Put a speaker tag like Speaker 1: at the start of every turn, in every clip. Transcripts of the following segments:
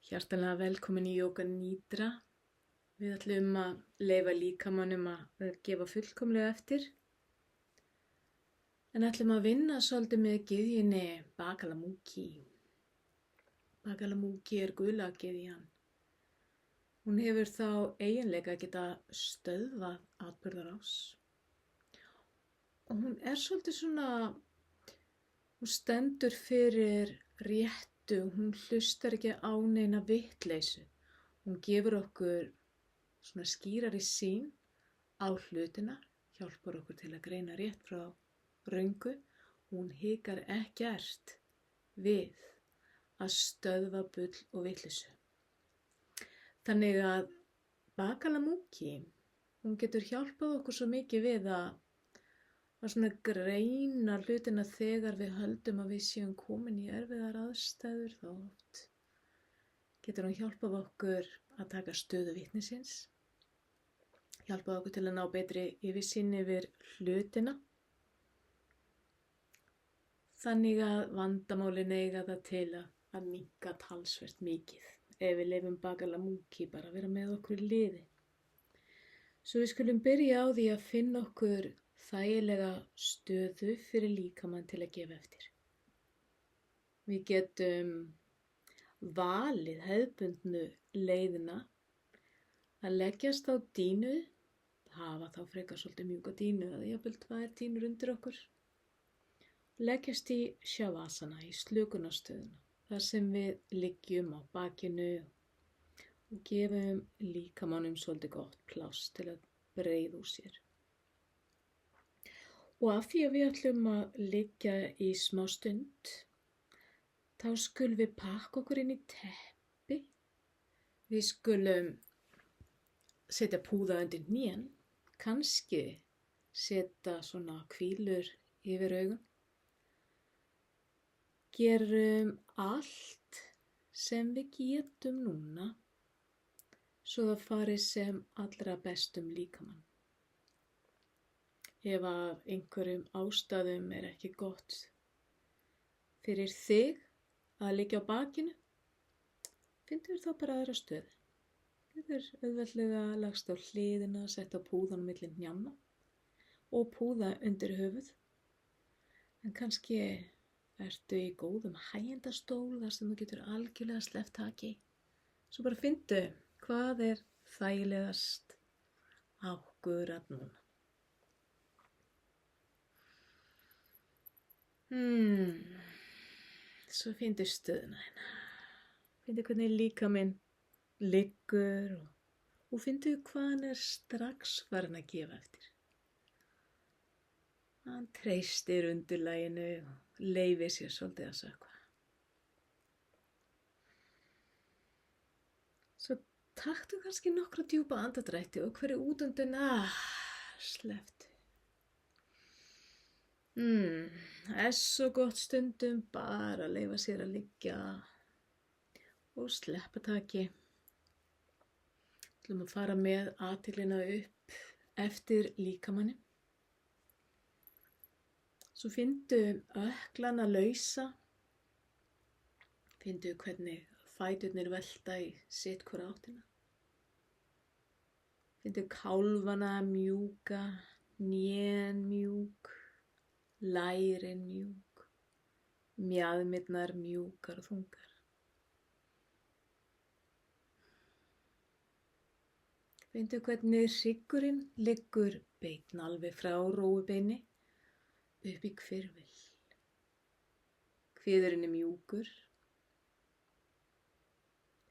Speaker 1: Hjartanlega velkomin í Yoga Nidra. Við ætlum að leyfa líkamanum að gefa fullkomlega eftir. En ætlum að vinna svolítið með gyðjunni Bakalamúki. Bakalamúki er gula gyðjan. Hún hefur þá eiginleika að geta stöðvað atburðarás. Og hún er svolítið svona, hún stendur fyrir réttu, hún hlustar ekki á neina vitleysu. Hún gefur okkur svona skýrari sýn á hlutina, hjálpar okkur til að greina rétt frá röngu. Hún hikar ekkert við að stöðva bull og vitleysu. Þannig að Bakalamúki, hún getur hjálpað okkur svo mikið við að svona greina hlutina þegar við höldum að við séum komin í erfiðar aðstæður. Þá oft getur hún hjálpað okkur að taka stöðu vitnisins, hjálpað okkur til að ná betri yfirsýn yfir hlutina. Þannig að vandamálin eiga það til að minnka talsvert mikið ef við leyfum Bakalamúki bara að vera með okkur í liði. Svo við skulum byrja á því að finna okkur þægilega stöðu fyrir líkamann til að gefa eftir. Við getum valið hefðbundnu leiðina að leggjast á dínu, hafa þá frekar svolítið mjúka dínu eða jafnvel 2 dínur undir okkur. Leggjast í Shavasana, í slökunarstöðuna, þar sem við liggjum á bakinu og gefum líkamannum svolítið gott pláss til að breiða úr sér. Og af því að við ætlum að liggja í smá stund, þá skulum við pakka okkur inn í teppi. Við skulum setja púða undir hnén, kannski setja svona hvílur yfir augun. Gerum allt sem við getum núna, svo það fari sem allra best líkamann. Ef af einhverjum ástæðum er ekki gott fyrir þig að liggja á bakinu, finndu þá bara aðra stöðu. Getur auðveldlega lagst á hliðina, sett á púðan milli hnjanna og púða undir höfuð. En kannski ertu í góðum hægjendastól þar sem þú getur algjörlega sleppt taki. Svo bara finndu hvað er þægilegast akkúrat núna. Svo finndu stöðuna hérna. Finndu hvernig líkaminn liggur og finndu hvað hann er strax farin að gefa eftir. Hann treystir undirlaginu og leyfir sér svolítið að sökkva. Svo taktu kannski nokkra djúpa andardrætti og hverju útöndun slepptu. Er svo gott stundum bara að leyfa sér að liggja og sleppa taki. Ætlum að fara með athyglina upp eftir líkamanni. Svo finndu ökklana lausa. Finndu hvernig fæturnir velta í sitt hvora áttina. Finndu kálfana mjúka, hnén mjúk, lærin mjúk, mjaðmirnar mjúkar og þungar. Finndu hvernig hryggurinn liggur beinn alveg frá rófubeini upp í hvirfil. Kviðurinn er mjúkur.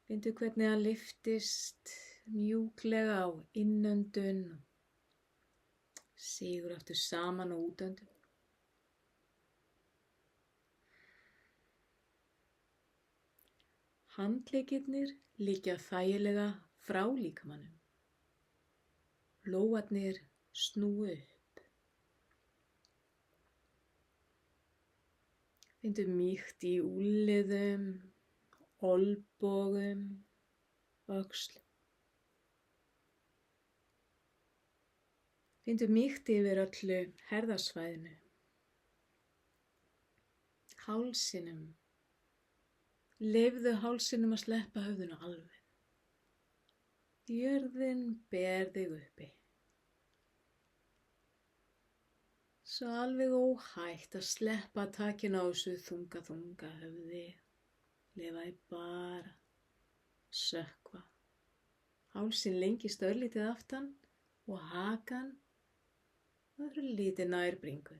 Speaker 1: Finndu hvernig hann lyftist mjúklega á innöndun og sígur aftur saman á útöndun. Handleggirnir liggja þægilega frá líkamannum. Lófarnir snúa upp. Finndu mýkt í úlnliðum, olnbogum, öxlum. Finndu mýkt yfir öllu herðasvæðinu, hálsinum, Leyfðu hálsinum að sleppa höfðinu alveg. Jörðin ber þig uppi. Svo alveg óhætt að sleppa takinu á þessu þunga höfði. Leyfa þig bara sökkva. Hálsin lengist örlítið aftan og hakan örlítið nær bringu.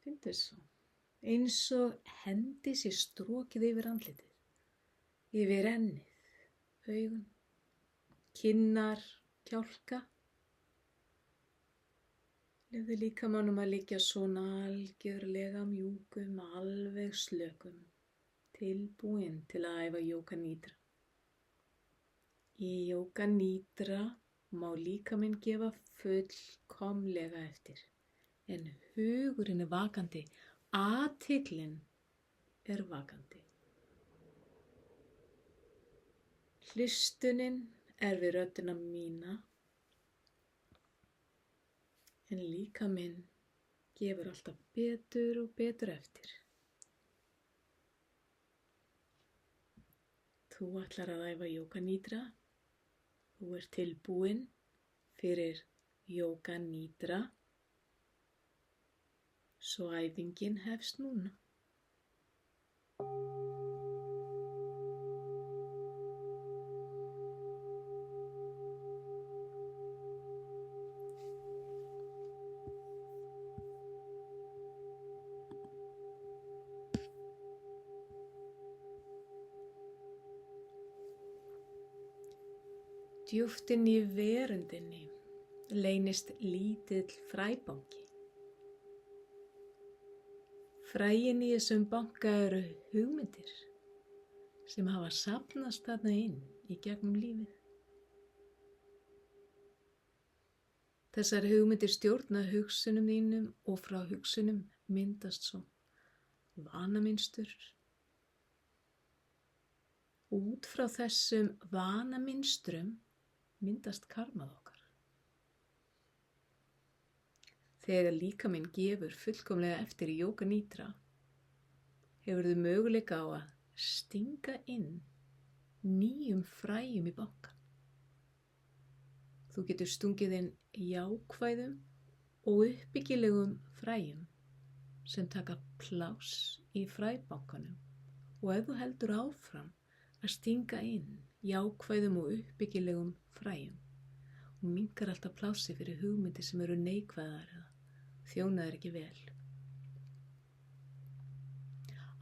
Speaker 1: Finndu svo. Eins og hendi sé strokið yfir andlitið, yfir ennið, augun, kinnar, kjálka. Leyfðu líkamanum að liggja svona algjörlega mjúkum, alveg slökum, tilbúinn til að æfa jóga nýdra. Í jóga nýdra má líkaminn gefa fullkomlega eftir, en hugurinn er vakandi. Athyglin er vakandi. Hlustunin er við röddina mína, en líkaminn gefur alltaf betur og betur eftir. Þú ætlar að æfa jóga nýdra. Þú ert tilbúinn fyrir jóga nýdra. Svo æfingin hefst núna. Djúpt inn í verundinni leynist lítill fræbanki. Fræin í þessum banka eru hugmyndir sem hafa safnast þarna inn í gegnum lífið. Þessar hugmyndir stjórna hugsunum þínum og frá hugsunum myndast svo vanamynstur. Út frá þessum vanamynstrum myndast karmað okkar. Þegar líkaminn gefur fullkomlega eftir í jóga nýdra, hefurðu möguleika á að stinga inn nýjum fræjum í bankann. Þú getur stungið inn jákvæðum og uppbyggilegum fræjum sem taka pláss í fræbankanum, og ef þú heldur áfram að stinga inn jákvæðum og uppbyggilegum fræjum og minnkar alltaf plássi fyrir hugmyndir sem eru neikvæðar eða þjóna þér ekki vel.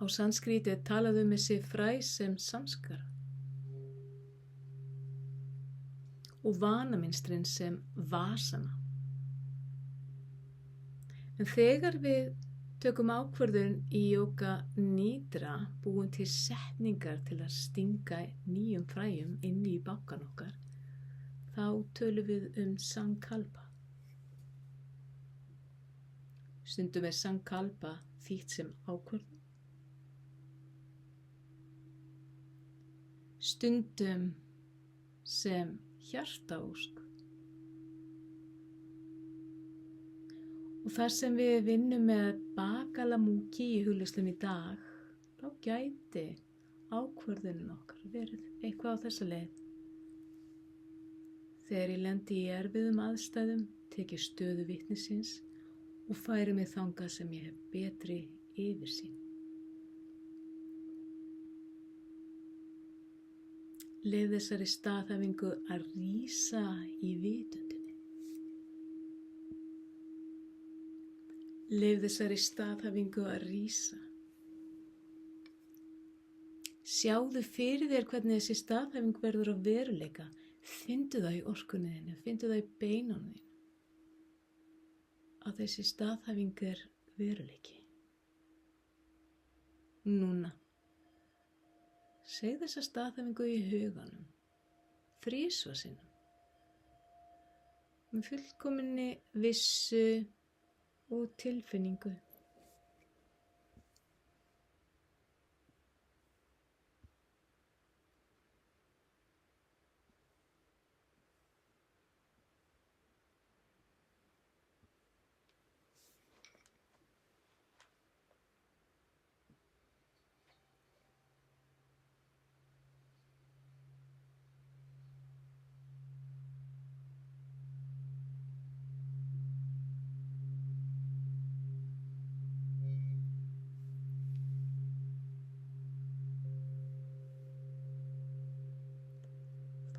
Speaker 1: Á sanskrítið talaðu þessi fræ sem samskara og vanamynstrin sem vasana. En þegar við tökum ákvörðun í jóga nýdra, búum til setningar til að stinga nýjum fræjum inn í bankann okkar, þá tölum við sankalpa. Stundum er sankalpa þýtt sem ákvörðun. Stundum sem hjartaósk. Og þar sem við vinnum með bakalamúki í hugleiðslunni í dag, þá gæti ákvörðunin okkar verið eitthvað á þessa leið. Þegar ég lendi í erfiðum aðstæðum, tek ég stöðu vitnisins og færi mig þangað sem ég hef betri yfirsýn. Leyf þessari staðhæfingu að rísa í vitundinni. Leyf þessari staðhæfingu að rísa. Sjáðu fyrir þér hvernig þessi staðhæfing verður að veruleika. Findu það í orkunni þinni, findu það í beinunum þínu. Að þessi staðhæfing er veruleiki. Núna. Segð þessa staðhæfingu í huganum. 3 sinnum. Með fullkominni vissu og tilfinningu.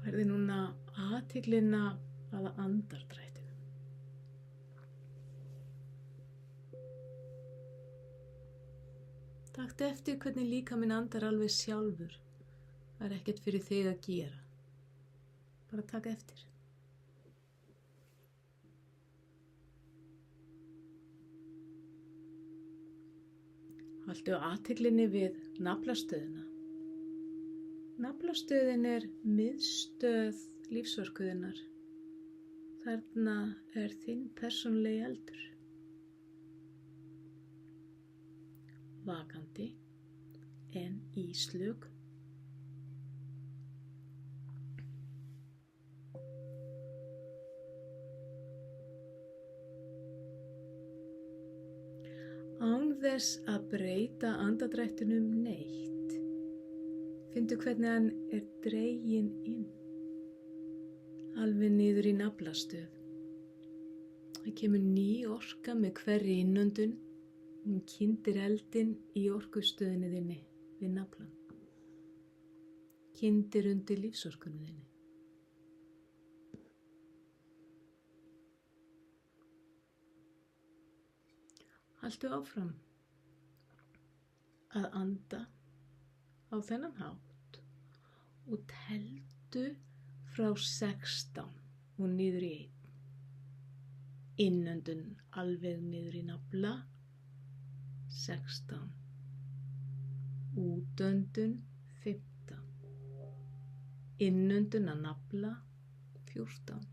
Speaker 1: Færði núna athyglina að andardrættinum. Taktu eftir hvernig líkaminn andar alveg sjálfur. Það er ekkert fyrir þig að gera. Bara taka eftir. Haltu athyglinni við naflastöðina. Naflastöðin er miðstöð lífsorkuðinnar. Þarna er þinn persónulegi eldur. Vakandi en íslög. Án þess að breyta andardrættinum neitt. Finndu hvernig hann er dreginn inn. Alveg niður í naflastöð. Það kemur ný orka með hverri innöndun. Hún kyndir eldinn í orkustöðinni þinni við naflann. Kyndir undir lífsorkunni þinni. Haltu áfram að anda á þennan hátt og teldu frá 16 og niður í 1. Innöndun alveg niður í nafla 16. Útöndun 15. Innöndun að nafla 14.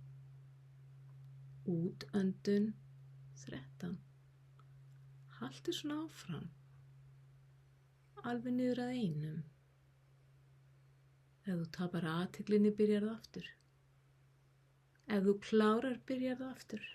Speaker 1: Útöndun 13. Haltu svona áfram, alveg niður að 1. Ef þú tapar athyglinni byrjar það aftur. Ef þú klárar byrjar það aftur.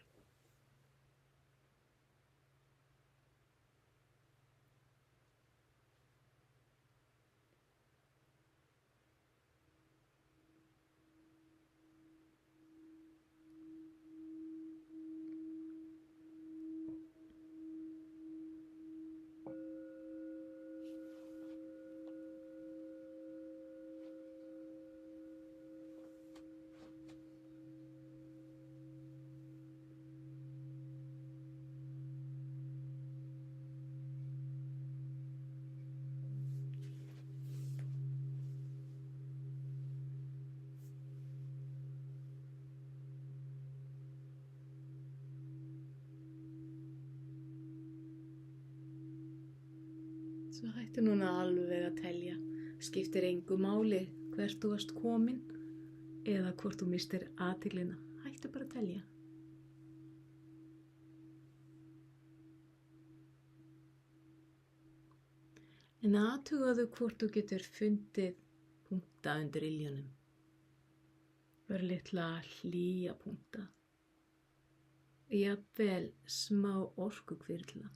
Speaker 1: Svo hættu núna alveg að telja. Skiptir engu máli hvert þú varst komin eða hvort þú mistir athyglina. Hættu bara að telja. En athugaðu hvort þú getur fundið punkta undir iljunum. Bara litla hlýja punkta. Jafnvel smá orkukvirfla.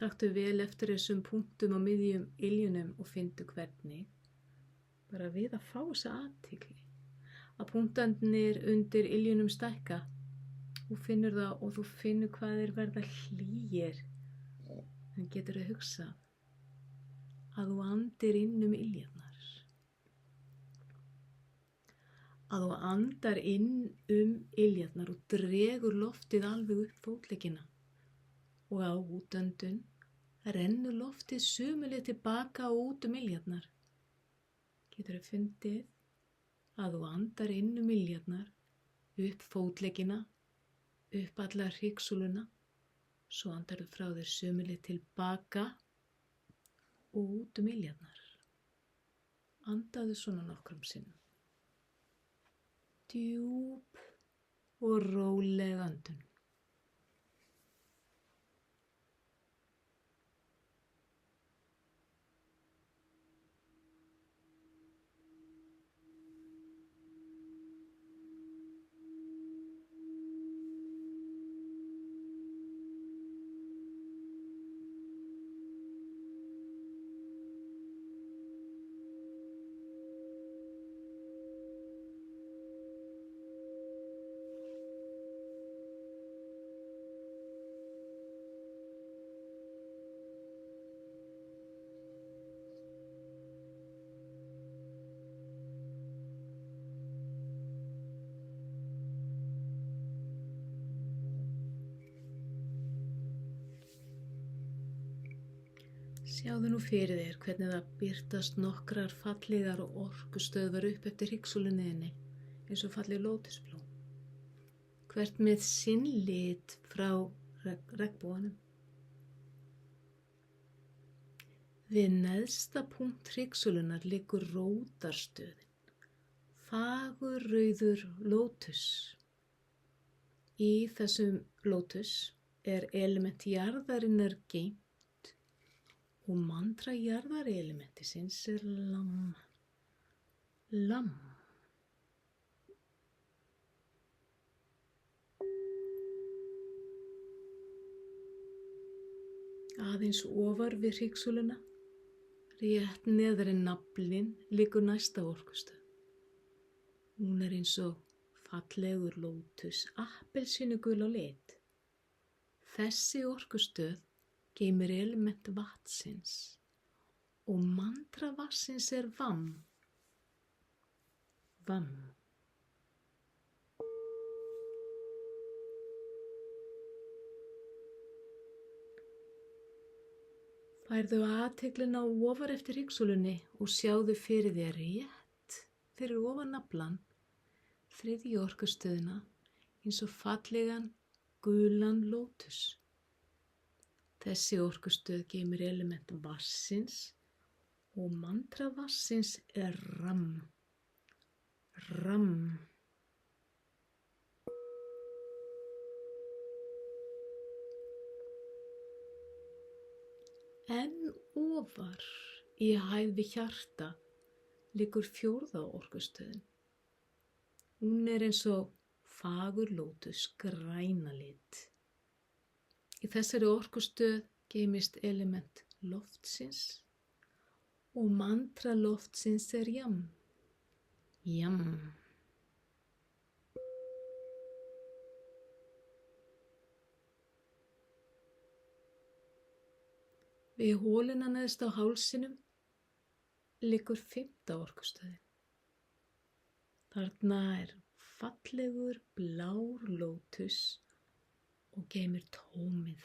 Speaker 1: Taktu vel eftir þessum punktum á miðjum iljunum og findu hvernig. Bara við að fá þessa athygli. Að punktarnir undir iljunum stækka. Þú finnur það og þú finnur hvað þeir verða hlýir. En getur að hugsa að þú andir inn iljarnar. Að þú andar inn iljarnar og dregur loftið alveg upp fótleggina. Og á útöndun rennur loftið sömulega tilbaka og út iljarnar. Getur að fundið að þú andar inn iljarnar, upp fótleggina, upp alla hryggsúluna, svo andar þú frá þér sömulega tilbaka og út iljarnar. Andaðu svona nokkrum sinnum. Djúp og róleg andun. Sjáðu nú fyrir þér hvernig það birtast nokkrar fallegar orkustöðvar upp eftir hryggsúlunniðinni eins og falleg lótusblóm. Hvert með sinn lit frá regnboganum. Við neðsta punkt hryggsúlunnar liggur rótarstöðin, fagur rauður lótus. Í þessum lótus element jarðarinnar geymt og mantra jarðarelementisins lam. Lam. Aðeins ofar við hryggsúluna, rétt neðar en naflinn, liggur næsta orkustöð. Hún eins og fallegur lótus, appelsínugul á lit. Þessi orkustöð geymir element vatnsins og mantra vatnsins vam. Vam. Færðu athyglina ofar eftir hryggsúlunni og sjáðu fyrir þér rétt fyrir ofan naflann, þriðju orkustöðina, eins og fallegan gulan lótus. Þessi orkustöð geymir element vatnsins og mantra vatnsins ram. Ram. En ofar í hæð við hjarta liggur fjórða orkustöðin. Hún eins og fagur lótus, græna lit. Í þessari orkustöð geymist element loftsins og mantra loftsins jam. Jam. Við hóluna neðst á hálsinum liggur fimmta orkustöðin. Þarna fallegur blár lótus og geymir tómið.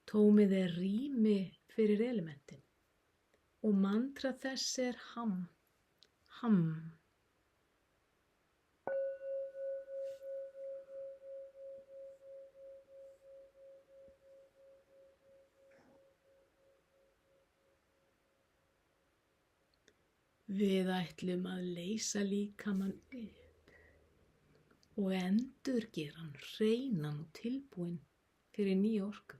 Speaker 1: Tómið rými fyrir elementin og mantra þess ham. Ham. Við ætlum að leysa líkamann upp og endurgera hann hreinan og tilbúinn fyrir nýja orku.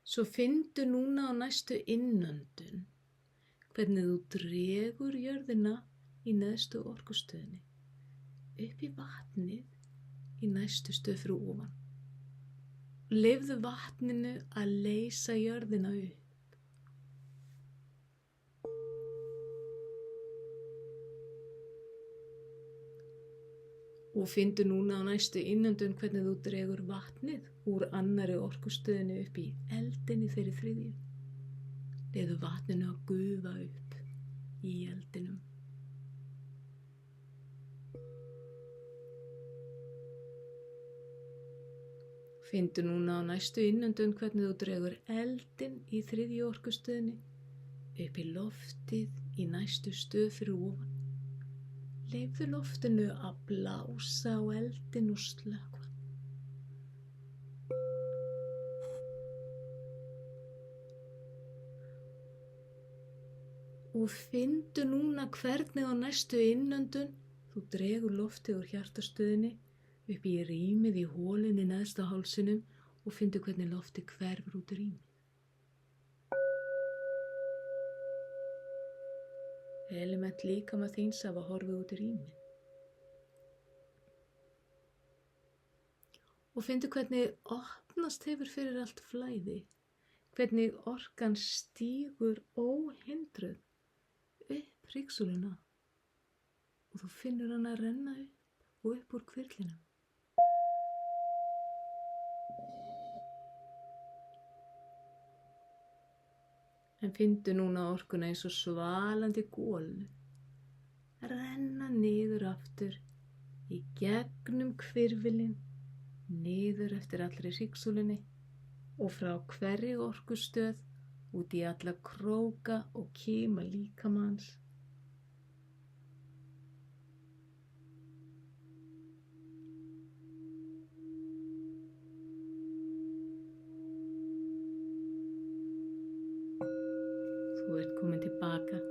Speaker 1: Svo finndu núna á næstu innöndun hvernig þú dregur jörðina í neðstu orkustöðinni upp í vatnið í næstu stöð fyrir ofan. Leyfðu vatninu að leysa jörðina upp. Og finndu núna á næstu innöndun hvernig þú dregur vatnið úr annari orkustöðinni upp í eldinni þeirri þriðju. Leyfðu vatninu að gufa upp í eldinum. Finndu núna á næstu innöndun hvernig þú dregur eldin í þriðju orkustöðinni upp í loftið í næstu stöð fyrir ofan. Leyfðu loftinu að blása á eldin og slökkva. Og finndu núna hvernig á næstu innöndun þú dregur loftið úr hjartastöðinni upp í rýmið í holunni neðst á hálsinum og finndu hvernig loftið hverfur út í rýmið. Element líkama þíns hafa horfið út í rýmið. Og finndu hvernig opnast hefur fyrir allt flæði, hvernig orkan stígur óhindruð upp hryggsúluna og þú finnur hana að renna upp og upp úr hvirflinum. En finndu núna orkuna eins og svalandi gólu, renna niður aftur í gegnum hvirfilinn, niður eftir allri hryggsúlunni, og frá hverri orkustöð út í alla króka og kima líkamans. Þú ert komin tilbaka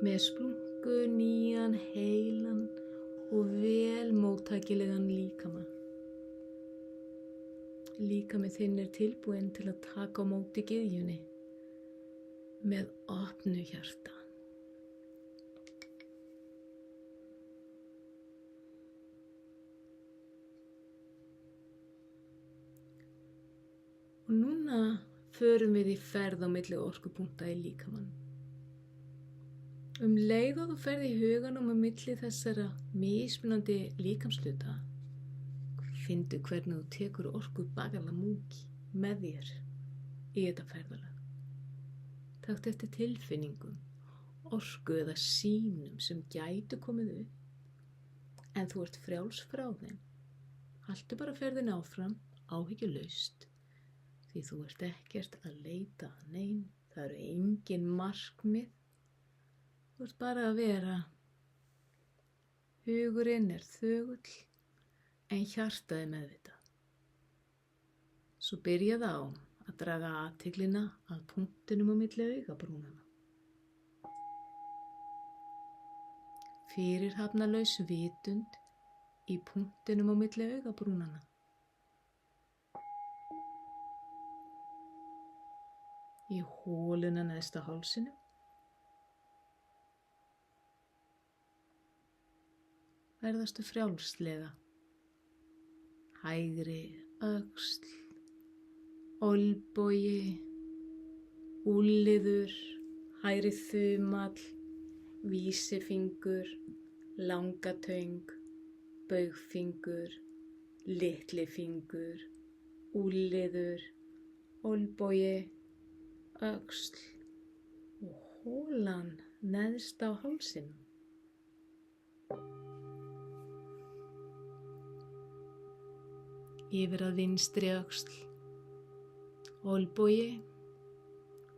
Speaker 1: með splunku nýjan, heilan og vel móttækilegan líkama. Líkami þinn tilbúinn til að taka á móti gyðjunni með opnu hjarta. Og núna förum við í ferð á milli orkupunkta í líkamann. Leið og þú ferð í huganum á milli þessara mismunandi líkamshluta, finndu hvernig þú tekur orku bagalamúki með þér í þetta ferðalag. Taktu eftir tilfinningum, orku eða sýnum sem gætu komið upp, en þú ert frjáls frá þeim. Haltu bara ferðinni áfram, áhyggjulaust, því þú ert ekkert að leita að nein, það eru engin markmið. Þú ert bara að vera. Hugurinn þögull, en hjartað meðvitað. Svo byrjaðu á að draga athyglina að punktinum á milli augabrúnanna. Fyrirhafnarlaus vitund í punktinum á milli augabrúnanna. Í hóluna neðst á hálsinum. Verðastu frjálslega. Hægri öxl, olnbogi, úlliður, hægri þumall, vísifingur, langatöng, baugfingur, litlifingur, úlliður, olnbogi, öxl og hólan neðst á hálsinum. Yfir að vinstri öxl, olnbogi,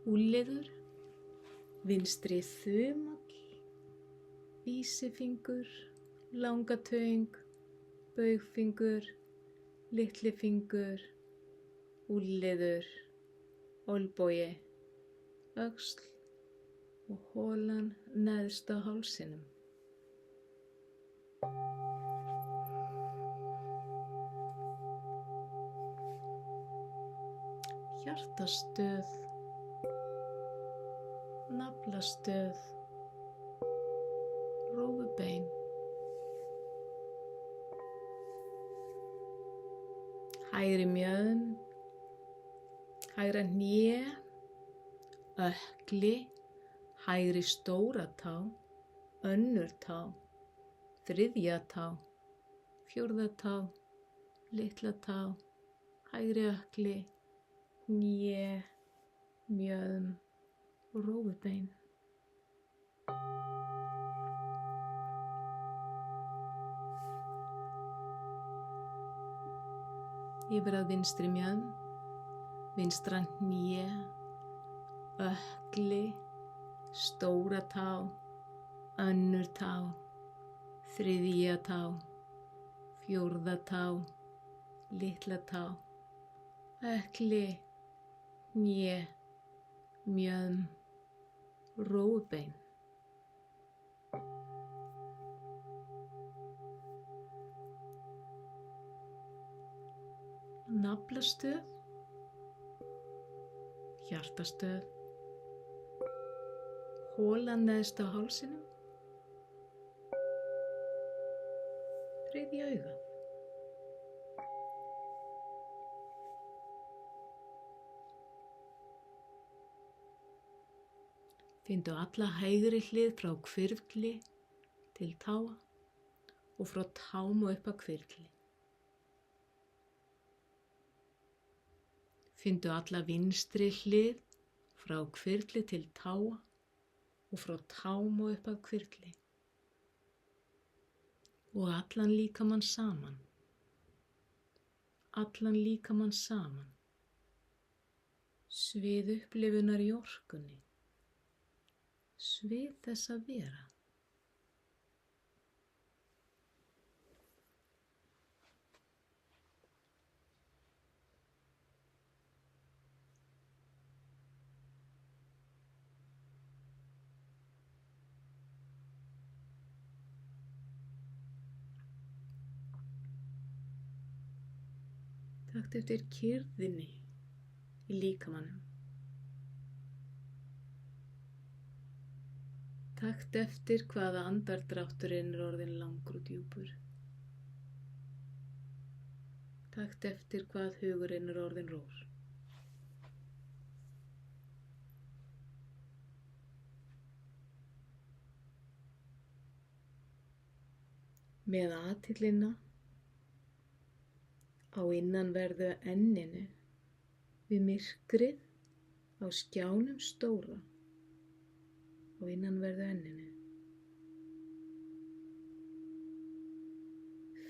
Speaker 1: úlliður, vinstri þumall, vísifingur, langatöng, baugfingur, litlifingur, úlliður, olnbogi, öxl og hólan neðst á hálsinum. Hjartastöð, naflastöð, rófubein, hægri mjöðm, hægra hné, ökkli, hægri stóra tá, önnur tá, þriðja tá, fjórða tá, litla tá, hægri ökkli, hné, mjöðm og rófubein. Yfir að vinstri mjöðm, vinstra hné, ökkli, stóra tá, önnur tá, þriðja tá, fjórða tá, litla tá, ökkli, hné, mjöðm, rófubein. Naflastöð, hjartastöð, hólan neðst á hálsinum, þriðja augað. Finndu alla hægri hlið frá hvirfli til táa og frá tám og upp að hvirfli. Finndu alla vinstri hlið frá hvirfli til táa og frá tám og upp að hvirfli. Og allan líkamann saman. allan líkamann saman. Svið upplifunar í orkunni. Svið þess að vera. Takt eftir kyrrðinni í líkamannum. Takt eftir hvaða andardrátturinn er orðinn langur og djúpur. Takt eftir hvað hugurinn er orðinn rór. Með athyglina á innanverðu enninu við myrkrið á skjánum stóra á innanverðu enninu.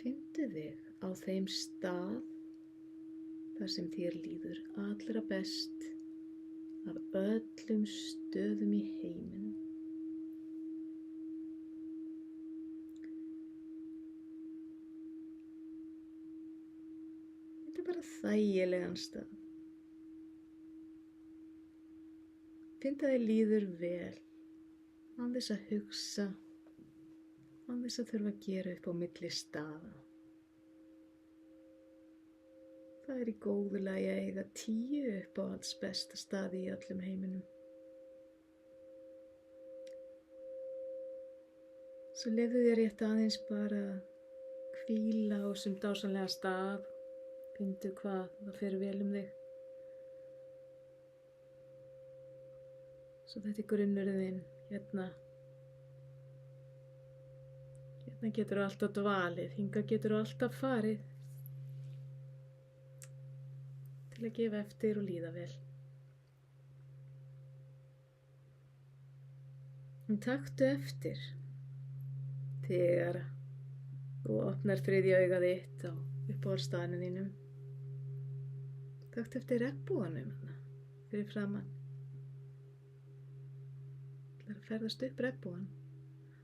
Speaker 1: Finndu þig á þeim stað þar sem þér líður allra best af öllum stöðum í heiminum. Þetta er bara þægilegan stað. Finn að þér líður vel, án þess að hugsa, án þess að þurfa að gera upp á milli staða. Það er í góðu lagi að eiga 10 uppáhalds besta staði í öllum heiminum. Svo leyfðu þér rétt aðeins bara hvíla á þessum dásamlega stað. Finndu hvað það fer vel þig. Svo þetta er grunnurinn þinn. Hérna getur þú alltaf dvalið, hingað getur þú alltaf farið. Til að gefa eftir og líða vel. En taktu eftir þegar þú opnar þriðja augað þitt á uppáhaldsstaðnum þínum. Taktu eftir regnboganum fyrir framan. Það er að ferðast upp regnbogan.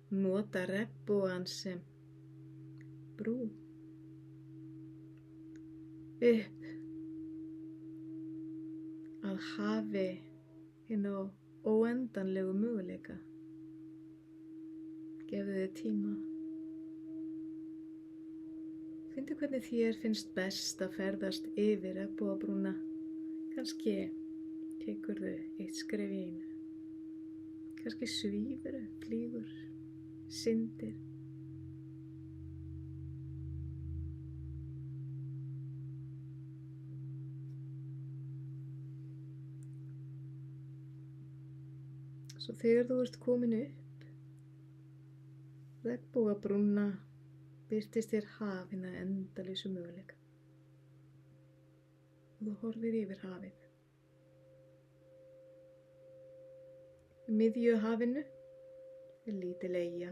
Speaker 1: Nota regnbogan sem brú upp að hafi hinn á óendanlegu möguleika. Gefðu þér tíma. Finndu hvernig þér finnst best að ferðast yfir regnbogabrúna. Kannski tekurðu eitt skref í einu. Kannski svífurðu, flýgur, syndir. Svo þegar þú ert komin upp, regnbogabrúna, birtist þér hafina endalausu möguleika. Og þú horfir yfir hafið. Í miðju hafinu er lítil eyja.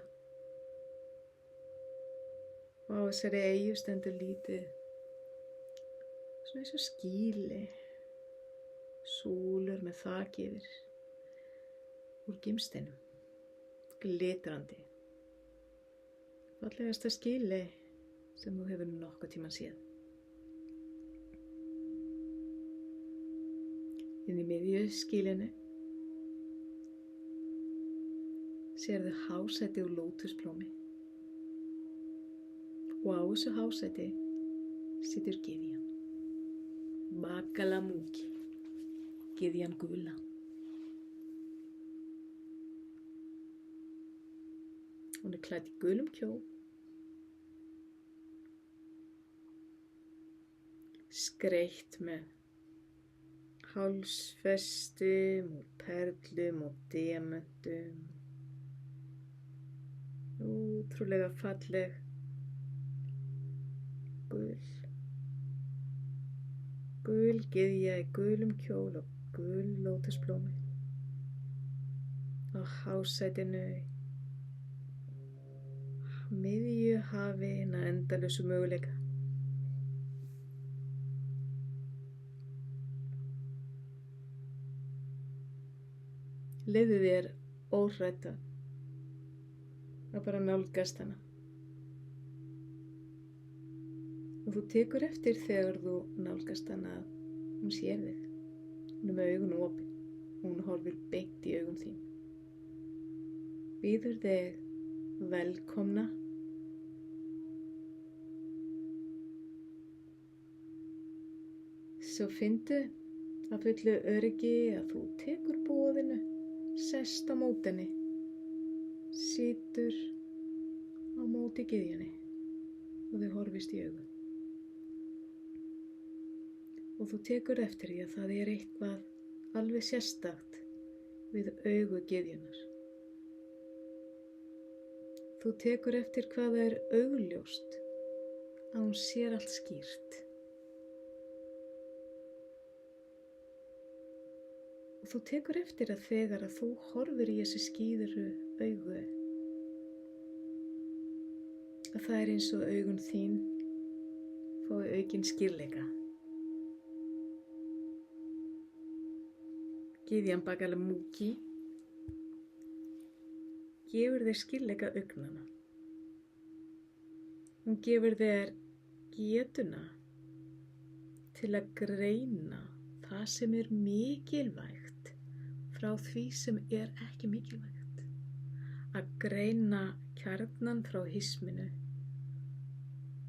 Speaker 1: Og á þessari eyju stendur lítið, svona eins og skýli, súlur með þak yfir, úr gimsteinum, glitrandi. Fallegasta skýli sem þú hefur nokkuð tímann séð. Inn í miðju skýlinu sérðu hásæti úr lótusblómi og á þessu hásæti situr gyðjan. Bakalamúki, gyðjan gula. Hún er klædd í gulum kjól, skreytt með hálsfestum og perlum og demöntum. Ótrúlega falleg, gul gyðja í gulum kjól og gul lótusblómi. Á hásætinu miðju hafi hina endalausu möguleika. Leyfðu þér óhrædda að bara nálgast hana. Og þú tekur eftir þegar þú nálgast hana að hún sér þig. Hún er með augun opin og hún horfir beint í augun þín. Býður þig velkomna. Svo fyndu að fullu öryggi að þú tekur boðinu, sest á móti henni, situr á móti gyðjunni og þau horfist í augun. Og þú tekur eftir því að það er eitthvað alveg sérstakt við augu gyðjunnar. Þú tekur eftir hvað það er augljóst að hún sér allt skýrt. Og þú tekur eftir að þegar að þú horfir í þessi skýru augu, að það er eins og augun þín fái aukinn skýrleika. Gyðjan Bagalamúki gefur þér skýrleika augnanna. Hún gefur þér getuna til að greina það sem er mikilvægt frá því sem er ekki mikilvægt. Að greina kjarnan frá hisminu,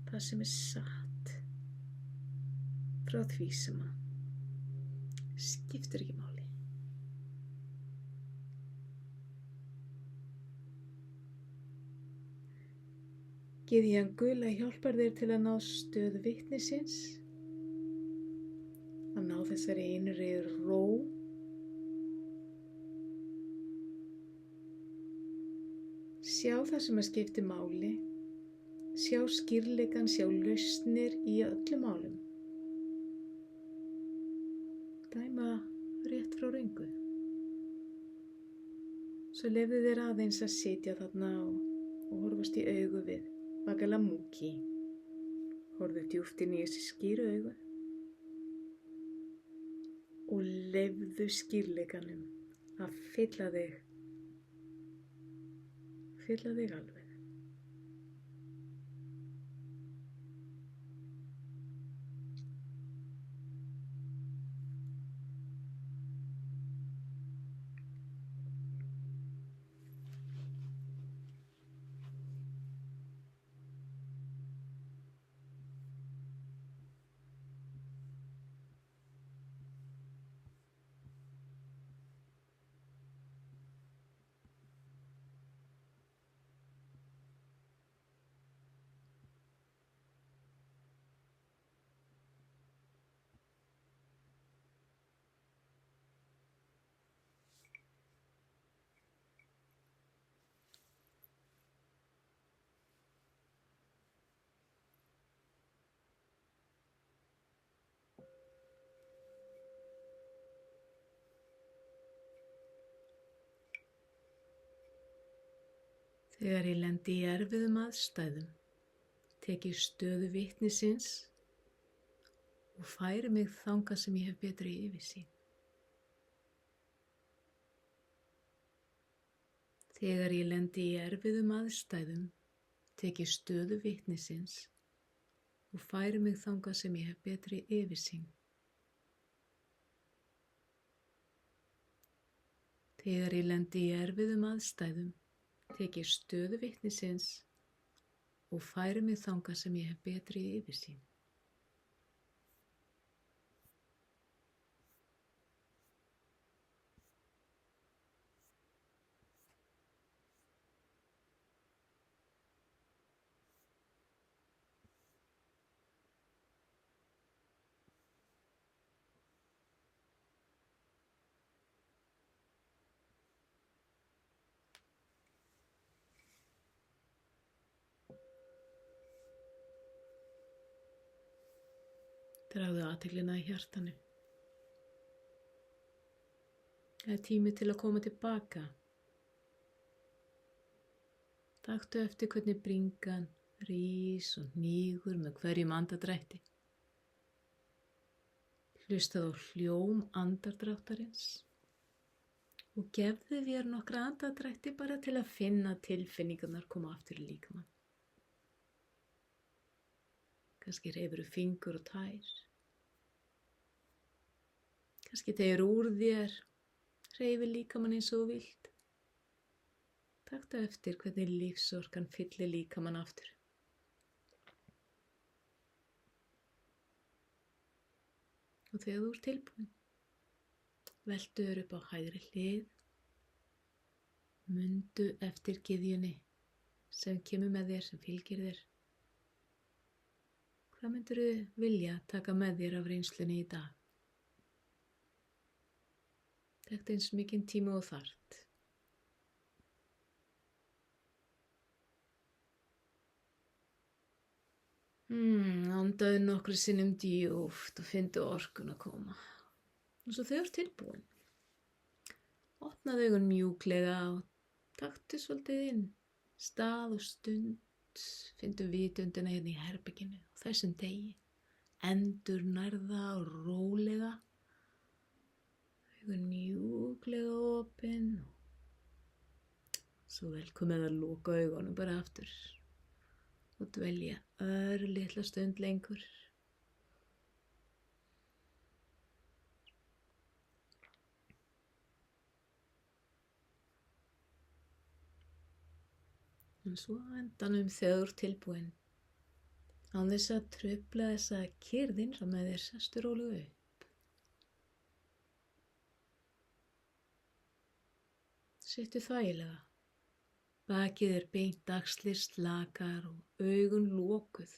Speaker 1: það sem er satt, frá því sem skiptir ekki máli. Gyðjan gula hjálpar þér til að ná stöðu vitnisins, að ná þessari innri ró. Sjá það sem að skipti máli, sjá skýrleikann, sjá lausnir í öllum málum. Dæma rétt frá röngu. Svo leyfðu þér aðeins að sitja þarna og horfast í augu við Bagalamúki. Horfðu djúpt inn í þessi skýru augu og leyfðu skýrleikanum að fylla þig alveg. Þegar ég lendi í erfiðum aðstæðum, tek ég stöðu vitnisins og færi mig þangað sem ég hef betri yfirsýn. Þegar ég lendi í erfiðum aðstæðum, tek ég stöðu vitnisins og færi mig þangað sem ég hef betri yfirsýn. Þegar ég lendi í erfiðum aðstæðum, tek ég stöðu vitnisins og færi mig þangað sem ég hef betri yfirsýn. Dragðu athyglina í hjartanu. Það er tími til að koma tilbaka. Taktu eftir hvernig bringan rís og hnígur með hverjum andardrætti. Hlustaðu á hljóm andardráttarins og gefðu þér nokkra andardrætti bara til að finna tilfinningarnar koma aftur í líkamann. Kannski hreyfirðu fingur og tær. Kannski tegir úr þér, hreyfir líkamann eins og þú vilt. Taktu eftir hvernig lífsorkan fyllir líkamann aftur. Og þegar þú ert tilbúin, veltu þér upp á hægri hlið, mundu eftir gyðjunni sem kemur með þér, sem fylgir þér. Hvað myndirðu vilja taka með þér af reynslunni í dag? Taktu eins mikinn tíma og þarft. Andaðu nokkru sinnum djúpt og fyndu orkun að koma. Og svo þau eru tilbúin. Opnaðu augun mjúklega og taktu svolítið inn. Stað og stund, fyndu vitundina hérna í herberginu og þessum degi. Endurnærða og rólega. Augun mjúklega opin. Svo velkomin að loka augunum bara aftur. Og dvelja örlitla stund lengur. En svo á endanum þegar þú ert tilbúin, án þess að trufla þessa kyrrð innra með þér, sestu rólega upp. Sittu þægilega. Bakið er beint, axlir slakar og augun lokuð.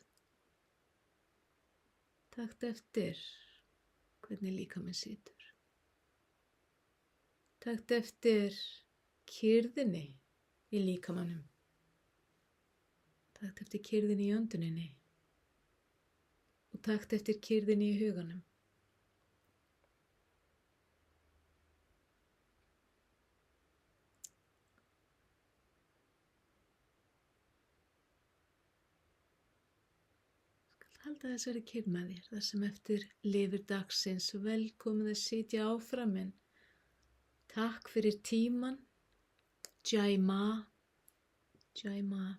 Speaker 1: Taktu eftir hvernig líkaminn situr. Taktu eftir kyrrðinni í líkamannum. Taktu eftir kyrrðinni í önduninni. Og taktu eftir kyrrðinni í huganum. Halda þessari kyrrð með þér, það sem eftir lifir dagsins. Velkomin að sitja áfram, en takk fyrir tíman. Jai Ma. Jai Ma.